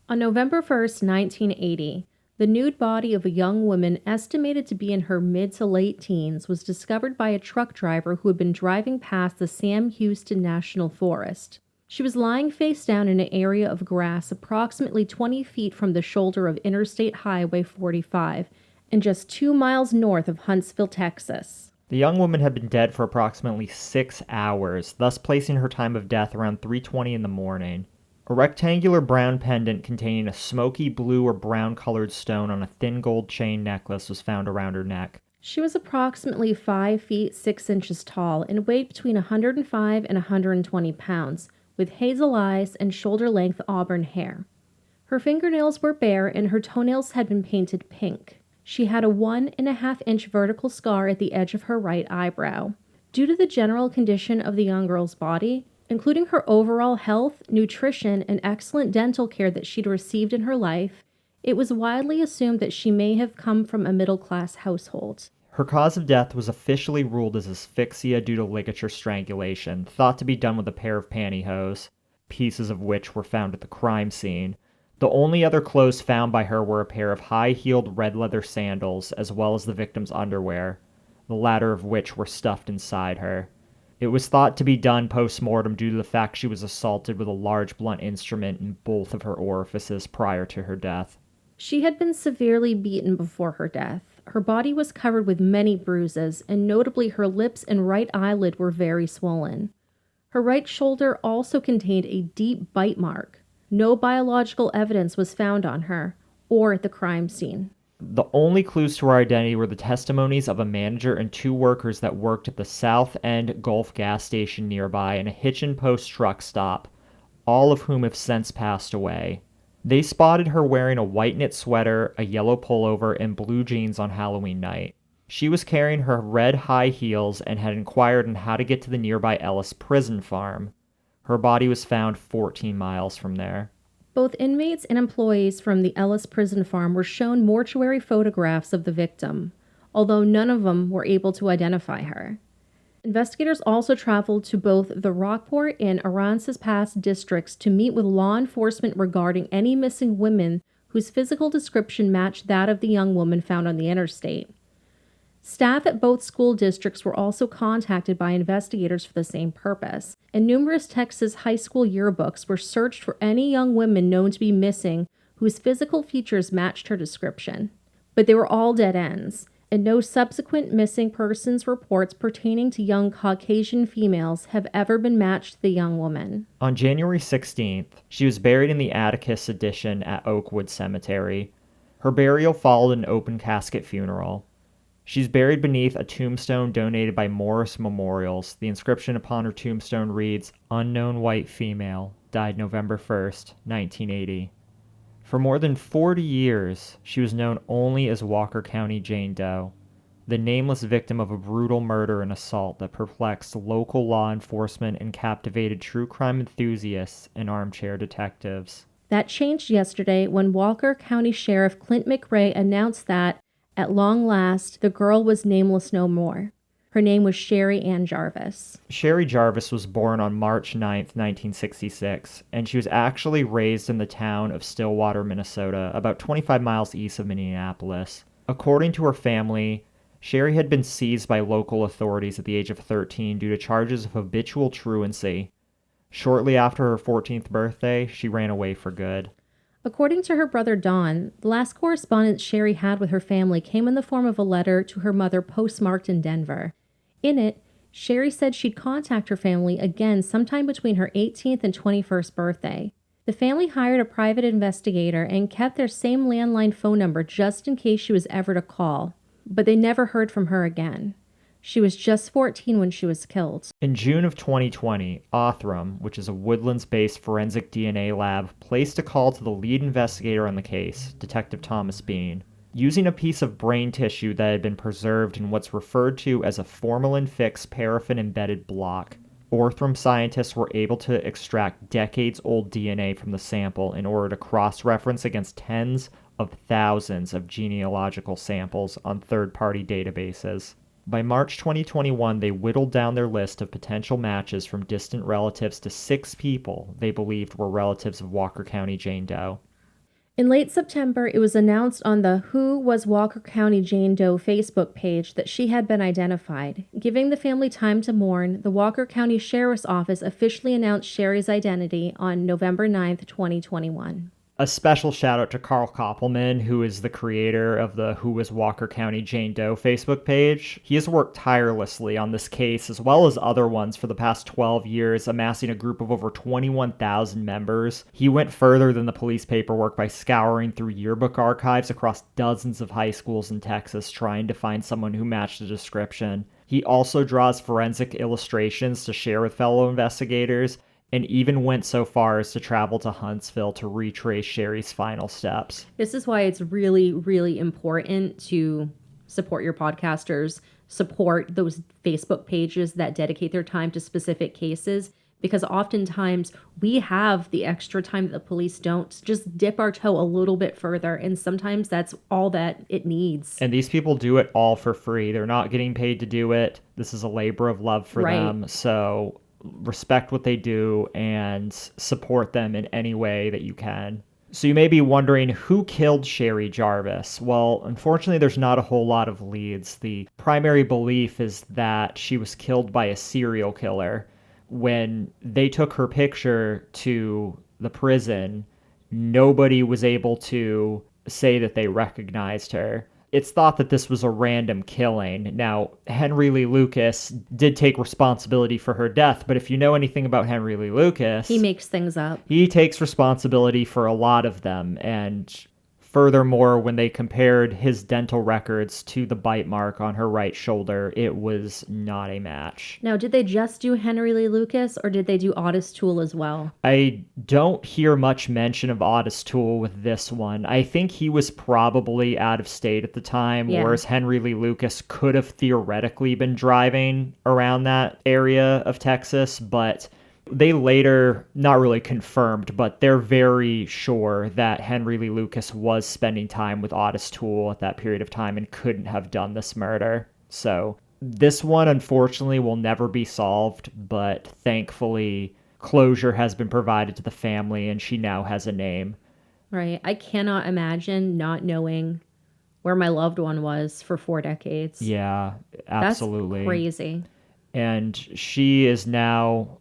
On November 1st, 1980, the nude body of a young woman estimated to be in her mid to late teens was discovered by a truck driver who had been driving past the Sam Houston National Forest. She was lying face down in an area of grass approximately 20 feet from the shoulder of Interstate Highway 45 and just 2 miles north of Huntsville, Texas. The young woman had been dead for approximately 6 hours, thus placing her time of death around 3:20 in the morning. A rectangular brown pendant containing a smoky blue or brown colored stone on a thin gold chain necklace was found around her neck. She was approximately 5 feet 6 inches tall and weighed between 105 and 120 pounds, with hazel eyes and shoulder-length auburn hair. Her fingernails were bare and her toenails had been painted pink. She had a 1.5-inch vertical scar at the edge of her right eyebrow. Due to the general condition of the young girl's body, including her overall health, nutrition, and excellent dental care that she'd received in her life, it was widely assumed that she may have come from a middle-class household. Her cause of death was officially ruled as asphyxia due to ligature strangulation, thought to be done with a pair of pantyhose, pieces of which were found at the crime scene. The only other clothes found by her were a pair of high-heeled red leather sandals, as well as the victim's underwear, the latter of which were stuffed inside her. It was thought to be done post-mortem due to the fact she was assaulted with a large blunt instrument in both of her orifices prior to her death. She had been severely beaten before her death. Her body was covered with many bruises, and notably her lips and right eyelid were very swollen. Her right shoulder also contained a deep bite mark. No biological evidence was found on her or at the crime scene. The only clues to her identity were the testimonies of a manager and 2 workers that worked at the South End Gulf gas station nearby and a hitch and post truck stop, all of whom have since passed away. They spotted her wearing a white knit sweater, a yellow pullover, and blue jeans on Halloween night. She was carrying her red high heels and had inquired on how to get to the nearby Ellis prison farm. Her body was found 14 miles from there. Both inmates and employees from the Ellis prison farm were shown mortuary photographs of the victim, although none of them were able to identify her. Investigators also traveled to both the Rockport and Aransas Pass districts to meet with law enforcement regarding any missing women whose physical description matched that of the young woman found on the interstate. Staff at both school districts were also contacted by investigators for the same purpose, and numerous Texas high school yearbooks were searched for any young women known to be missing whose physical features matched her description. But they were all dead ends, and no subsequent missing persons reports pertaining to young Caucasian females have ever been matched to the young woman. On January 16th, she was buried in the Atticus Addition at Oakwood Cemetery. Her burial followed an open casket funeral. She's buried beneath a tombstone donated by Morris Memorials. The inscription upon her tombstone reads, "Unknown white female, died November 1st, 1980. For more than 40 years, she was known only as Walker County Jane Doe, the nameless victim of a brutal murder and assault that perplexed local law enforcement and captivated true crime enthusiasts and armchair detectives. That changed yesterday when Walker County Sheriff Clint McRae announced that, at long last, the girl was nameless no more. Her name was Sherry Ann Jarvis. Sherry Jarvis was born on March 9, 1966, and she was actually raised in the town of Stillwater, Minnesota, about 25 miles east of Minneapolis. According to her family, Sherry had been seized by local authorities at the age of 13 due to charges of habitual truancy. Shortly after her 14th birthday, she ran away for good. According to her brother Don, the last correspondence Sherry had with her family came in the form of a letter to her mother postmarked in Denver. In it, Sherry said she'd contact her family again sometime between her 18th and 21st birthday. The family hired a private investigator and kept their same landline phone number just in case she was ever to call, but they never heard from her again. She was just 14 when she was killed. In June of 2020, Othram, which is a Woodlands-based forensic DNA lab, placed a call to the lead investigator on the case, Detective Thomas Bean. Using a piece of brain tissue that had been preserved in what's referred to as a formalin-fixed paraffin-embedded block, Othram scientists were able to extract decades-old DNA from the sample in order to cross-reference against tens of thousands of genealogical samples on third-party databases. By March 2021, they whittled down their list of potential matches from distant relatives to 6 people they believed were relatives of Walker County Jane Doe. In late September, it was announced on the Who Was Walker County Jane Doe Facebook page that she had been identified. Giving the family time to mourn, the Walker County Sheriff's Office officially announced Sherry's identity on November 9th, 2021. A special shout out to Carl Koppelman, who is the creator of the Who Was Walker County Jane Doe Facebook page. He has worked tirelessly on this case as well as other ones for the past 12 years, amassing a group of over 21,000 members. He went further than the police paperwork by scouring through yearbook archives across dozens of high schools in Texas trying to find someone who matched the description. He also draws forensic illustrations to share with fellow investigators, and even went so far as to travel to Huntsville to retrace Sherry's final steps. This is why it's really, really important to support your podcasters, support those Facebook pages that dedicate their time to specific cases, because oftentimes we have the extra time that the police don't. Just dip our toe a little bit further, and sometimes that's all that it needs. And these people do it all for free. They're not getting paid to do it. This is a labor of love for them. So respect what they do and support them in any way that you can. So you may be wondering, who killed Sherry Jarvis? Well, unfortunately, there's not a whole lot of leads. The primary belief is that she was killed by a serial killer. When they took her picture to the prison, nobody was able to say that they recognized her. It's thought that this was a random killing. Now, Henry Lee Lucas did take responsibility for her death, but if you know anything about Henry Lee Lucas, he makes things up. He takes responsibility for a lot of them, and furthermore, when they compared his dental records to the bite mark on her right shoulder, it was not a match. Now, did they just do Henry Lee Lucas, or did they do Otis Toole as well? I don't hear much mention of Otis Toole with this one. I think he was probably out of state at the time, whereas Henry Lee Lucas could have theoretically been driving around that area of Texas, but they later, not really confirmed, but they're very sure that Henry Lee Lucas was spending time with Otis Toole at that period of time and couldn't have done this murder. So this one, unfortunately, will never be solved, but thankfully closure has been provided to the family and she now has a name. Right. I cannot imagine not knowing where my loved one was for 4 decades. Yeah, absolutely. That's crazy. And she is now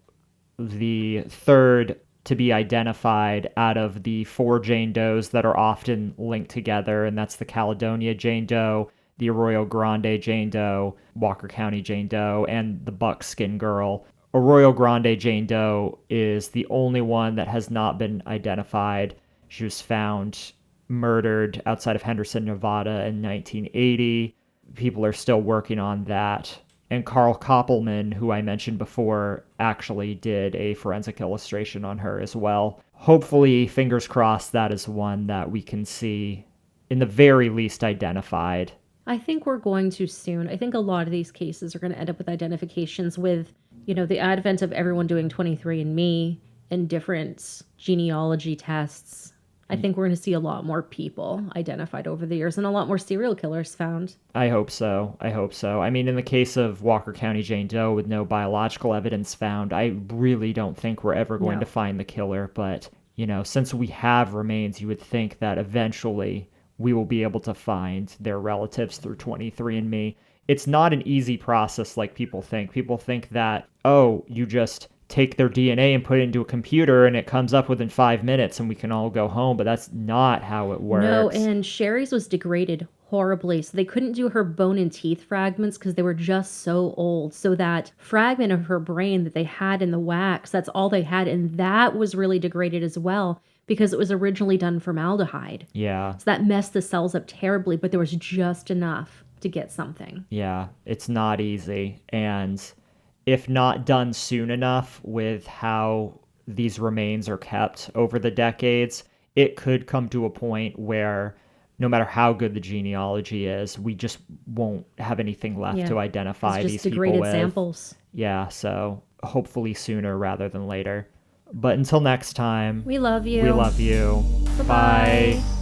the third to be identified out of the 4 Jane Does that are often linked together, and that's the Caledonia Jane Doe, the Arroyo Grande Jane Doe, Walker County Jane Doe, and the Buckskin Girl. Arroyo Grande Jane Doe is the only one that has not been identified. She was found murdered outside of Henderson, Nevada in 1980. People are still working on that. And Carl Koppelman, who I mentioned before, actually did a forensic illustration on her as well. Hopefully, fingers crossed, that is one that we can see, in the very least, identified. I think we're going to soon. I think a lot of these cases are going to end up with identifications with, the advent of everyone doing 23andMe and different genealogy tests. I think we're going to see a lot more people identified over the years and a lot more serial killers found. I hope so. I mean, in the case of Walker County Jane Doe with no biological evidence found, I really don't think we're ever going to find the killer. But, since we have remains, you would think that eventually we will be able to find their relatives through 23andMe. It's not an easy process like people think. People think that, you just take their DNA and put it into a computer and it comes up within 5 minutes and we can all go home, but that's not how it works. No, and Sherry's was degraded horribly, so they couldn't do her bone and teeth fragments because they were just so old. So that fragment of her brain that they had in the wax, that's all they had, and that was really degraded as well because it was originally done formaldehyde. Yeah. So that messed the cells up terribly, but there was just enough to get something. Yeah, it's not easy, and if not done soon enough with how these remains are kept over the decades, it could come to a point where no matter how good the genealogy is, we just won't have anything left to identify these people with. Degraded samples. Yeah, so hopefully sooner rather than later. But until next time, we love you. We love you. Bye-bye. Bye.